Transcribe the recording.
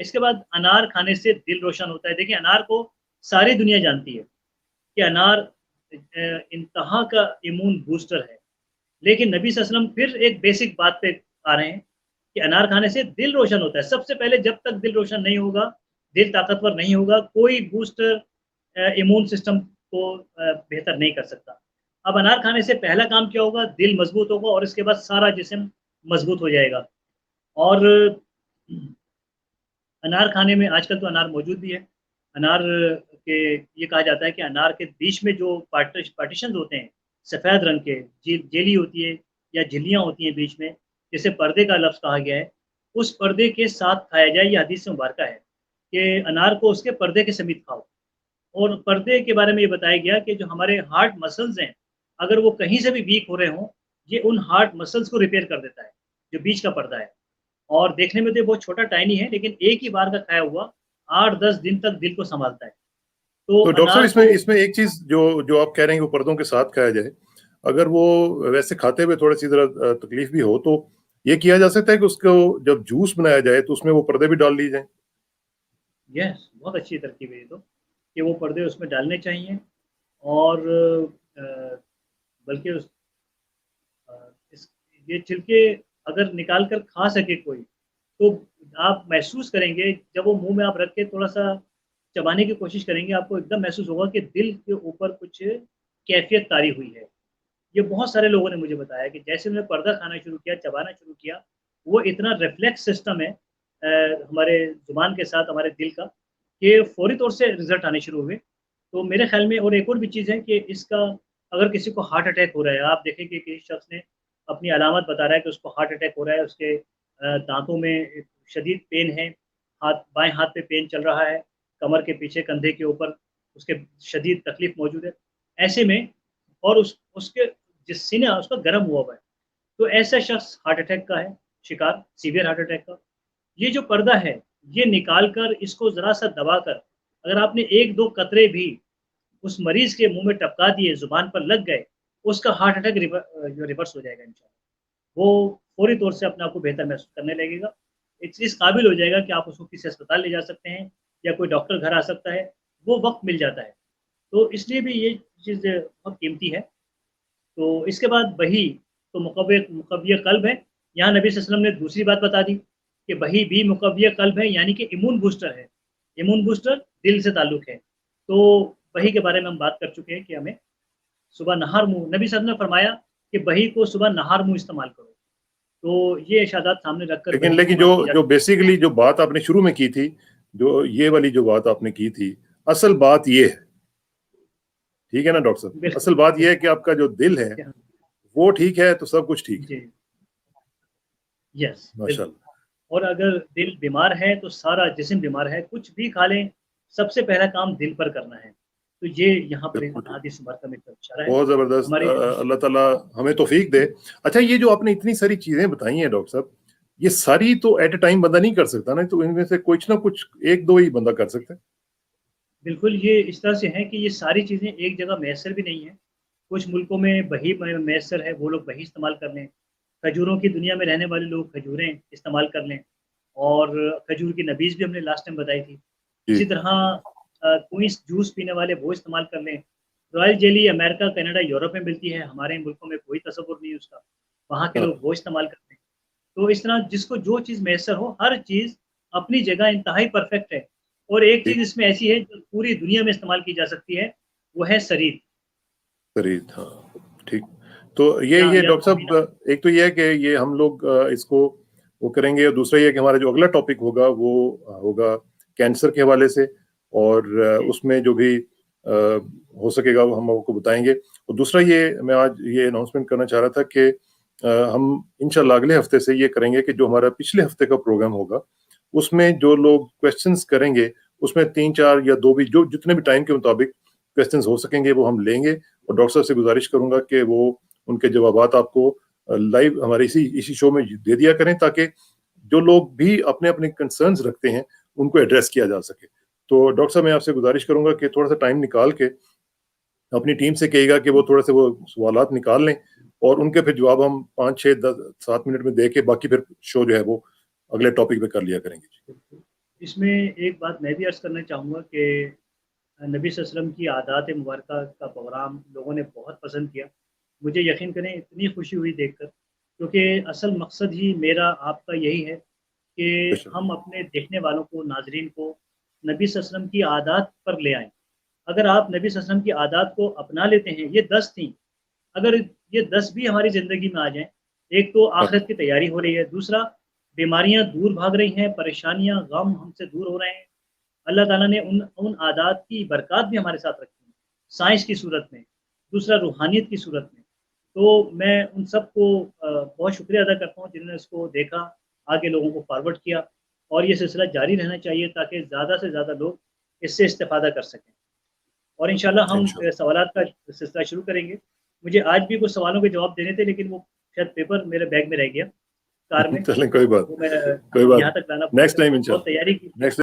इसके बाद अनार खाने से दिल रोशन होता है। देखिए अनार को सारी दुनिया जानती है कि अनार इंतहा का इम्यून बूस्टर है। लेकिन नबी सल्लल्लाहु अलैहि वसल्लम फिर एक बेसिक बात पे आ रहे हैं कि अनार खाने से दिल रोशन होता है। सबसे पहले जब तक दिल रोशन नहीं होगा, दिल ताकतवर नहीं होगा, कोई बूस्टर इम्यून सिस्टम को बेहतर नहीं कर सकता। अब अनार खाने से पहला काम क्या होगा? दिल मजबूत होगा और इसके बाद सारा जिस्म मजबूत हो जाएगा। और अनार खाने में आजकल तो अनार मौजूद भी है। अनार के ये कहा जाता है कि अनार के बीच में जो पार्टीशंस होते हैं, सफ़ेद रंग के जेली होती है या झिल्लियाँ होती हैं बीच में, जिसे पर्दे का लफ्ज़ कहा गया है, उस पर्दे के साथ खाया जाए, ये हदीस से मुबारका है कि अनार को उसके पर्दे के समीप खाओ। और पर्दे के बारे में ये बताया गया कि जो हमारे हार्ट मसल्स हैं, अगर वो कहीं से भी वीक हो रहे हों, ये उन हार्ट मसल्स को रिपेयर कर देता है, जो बीच का पर्दा है। और देखने में तो ये बहुत छोटा टाइनी है, लेकिन एक ही बार का खाया हुआ 8-10 दिन तक दिल को सँभालता है। तो तो डॉक्टर साहब अनार इसमें को इसमें एक चीज जो जो आप कह रहे हैं कि वो पर्दों के साथ खाया जाए, अगर वो वैसे खाते हुए थोड़ी सी जरा तकलीफ भी हो तो ये किया जा सकता है कि उसको जब जूस बनाया जाए तो उसमें वो पर्दे भी डाल लिए जाए। यस, बहुत अच्छी तरकीब है ये तो, कि वो पर्दे उसमें डालने चाहिए। और बल्कि इस ये छिलके अगर निकाल कर खा सके कोई, तो आप महसूस करेंगे जब वो मुँह में आप रख के थोड़ा-सा चबाने की कोशिश करेंगे, आपको एकदम महसूस होगा कि दिल के ऊपर कुछ कैफ़ियत तारी हुई है। ये बहुत सारे लोगों ने मुझे बताया कि जैसे उन्होंने पर्दा खाना शुरू किया, चबाना शुरू किया, वो इतना रिफ्लेक्स सिस्टम है हमारे ज़ुबान के साथ हमारे दिल का, कि फ़ौरी तौर से रिज़ल्ट आने शुरू हुए। तो मेरे ख़्याल में और एक और भी चीज़ है कि इसका अगर किसी को हार्ट अटैक हो रहा है, आप देखेंगे कि किसी शख़्स ने अपनी अलामत बता रहा है कि उसको हार्ट अटैक हो रहा है, उसके दाँतों में एक शदीद पेन है, बाएँ हाथ पे पेन चल रहा है, कमर के पीछे, कंधे के ऊपर उसके शदीद तकलीफ़ मौजूद है। ऐसे में और उसके जिस सीना उसका गर्म हुआ हुआ है, तो ऐसा शख़्स हार्ट अटैक का है शिकार, सीवियर हार्ट अटैक का। ये जो पर्दा है, ये निकाल कर इसको ज़रा-सा दबाकर अगर आपने 1-2 कतरे भी उस मरीज़ के मुँह में टपका दिए, ज़ुबान पर लग गए, उसका हार्ट अटैक जो रिवर्स हो जाएगा इंशाअल्लाह। वो फ़ौरी तौर से अपने आप को बेहतर महसूस करने लगेगा। इस काबिल हो जाएगा कि आप उसको किसी अस्पताल ले जा सकते हैं या कोई डॉक्टर घर आ सकता है, वो वक़्त मिल जाता है। तो इसलिए भी ये चीज़ बहुत कीमती है। तो इसके बाद बही तो मुक़व्वी क़ल्ब है। यहाँ नबी सल्लल्लाहु अलैहि वसल्लम ने दूसरी बात बता दी कि बही भी मुक़व्वी क़ल्ब है, यानी कि इम्यून बूस्टर है। इम्यून बूस्टर दिल से ताल्लुक़ है। तो बही के बारे में हम बात कर चुके हैं कि हमें सुबह नहर मुँह नबी सल्लल्लाहु अलैहि वसल्लम ने फरमाया कि बही को सुबह नहर मुँह इस्तेमाल करो। तो ये इरशादात सामने रखकर लेकिन बही लेकिन जो इस्तेमाल की जा जो सकती बेसिकली जो बात आपने शुरू में की थी, जो ये वाली जो बात आपने की थी, असल बात ये है, ठीक है ना डॉक्टर है। साहब? बिल्कुल, असल बात ये है बिल्कुल। कि आपका जो दिल है हाँ, वो ठीक है तो सब कुछ ठीक है। जी, यस, बिल्कुल। माशाल्लाह। और अगर दिल बीमार है तो सारा जिस्म बीमार है, कुछ भी खा लें, सबसे पहला काम दिल पर करना है। तो ये यहाँ पर बिल्कुल ठीक। हदीस मुबारक में इशारा है। बहुत जबरदस्त। हमारी अल्लाह ताला हमें तौफीक दे। अच्छा, ये जो आपने इतनी सारी चीजें बताई हैं डॉक्टर साहब, ये सारी तो एट अ टाइम बंदा नहीं कर सकता ना, तो इनमें से कुछ ना कुछ एक दो ही बंदा कर सकता है। बिल्कुल, ये इस तरह से है कि ये सारी चीज़ें एक जगह मैसर भी नहीं हैं। कुछ मुल्कों में बही मैसर है, वो लोग बही इस्तेमाल कर लें। खजूरों की दुनिया में रहने वाले लोग खजूरें इस्तेमाल कर लें और खजूर की नबीज़ भी हमने लास्ट टाइम बताई थी। जी। इसी तरह क्विंस जूस पीने वाले वो इस्तेमाल कर लें। Royal jelly America, Canada, Europe में मिलती है, हमारे मुल्कों में कोई तसव्वुर नहीं है उसका। वहाँ के लोग हाँ। वो इस्तेमाल करते हैं। तो इस तरह जिसको जो चीज़ मैसर हो, हर चीज़ अपनी जगह इंतहाई परफेक्ट है। और एक चीज़ ठीक। इसमें ऐसी है जो पूरी दुनिया में इस्तेमाल की जा सकती है, वो है शरीर खरीद, हाँ ठीक। तो ये या डॉक्टर तोहीना। साहब, एक तो ये है कि ये हम लोग इसको वो करेंगे, और दूसरा ये है कि हमारा जो अगला टॉपिक होगा वो होगा कैंसर के हवाले से, और जी, उसमें जो भी हो सकेगा वो हम आपको बताएंगे। और दूसरा ये मैं आज ये अनाउंसमेंट करना चाह रहा था कि हम इंशाल्लाह अगले हफ्ते से ये करेंगे कि जो हमारा पिछले हफ्ते का प्रोग्राम होगा उसमें जो लोग क्वेश्चंस करेंगे, उसमें 3-4 या 2 भी जो जितने भी टाइम के मुताबिक क्वेश्चंस हो सकेंगे वो हम लेंगे। और डॉक्टर साहब से गुजारिश करूंगा कि वो उनके जवाबात आपको लाइव हमारे इसी शो में दे दिया करें, ताकि जो लोग भी अपने अपने कंसर्न्स रखते हैं उनको एड्रेस किया जा सके। तो डॉक्टर साहब, मैं आपसे गुजारिश करूंगा कि थोड़ा सा टाइम निकाल के अपनी टीम से कहिएगा कि वो थोड़े से वो सवालात निकाल लें, और उनके फिर जवाब हम 5-6-10-7 मिनट में दे के बाकी फिर शो जो है वो अगले टॉपिक पे कर लिया करेंगे। इसमें एक बात मैं भी अर्ज़ करना चाहूँगा कि नबी सल्लल्लाहु अलैहि वसल्लम की आदात मुबारक का प्रोग्राम लोगों ने बहुत पसंद किया। मुझे यकीन करें इतनी खुशी हुई देखकर, क्योंकि असल मकसद ही मेरा आपका यही है कि बेशक, हम अपने देखने वालों को, नाज़रीन को नबी सल्लल्लाहु अलैहि वसल्लम की आदात पर ले आएँ। अगर आप नबी सल्लल्लाहु अलैहि वसल्लम की आदात को अपना लेते हैं, ये 10 थी, अगर ये 10 भी हमारी ज़िंदगी में आ जाएँ, एक तो हाँ, आखिरत की तैयारी हो रही है, दूसरा बीमारियाँ दूर भाग रही हैं, परेशानियाँ, गम हमसे दूर हो रहे हैं। अल्लाह ताला ने उन उन आदात की बरक़ात भी हमारे साथ रखी है, साइंस की सूरत में, दूसरा रूहानियत की सूरत में। तो मैं उन सबको बहुत शुक्रिया अदा करता हूँ जिन्होंने इसको देखा, आगे लोगों को फॉरवर्ड किया और ये सिलसिला जारी रहना चाहिए ताकि ज़्यादा से ज़्यादा लोग इससे इस्तेफ़ादा कर सकें। और इंशाअल्लाह हम इंशाल्लाह। सवालात का सिलसिला शुरू करेंगे। मुझे आज भी कुछ सवालों के जवाब देने थे लेकिन वो शायद पेपर मेरे बैग में रह गया, कार में, चलें, कोई बात वो मैं कोई बात यहाँ तक लाना नेक्स्ट पड़ेगा। टाइम बहुत इंशाल्लाह, तैयारी की थी। नेक्स्ट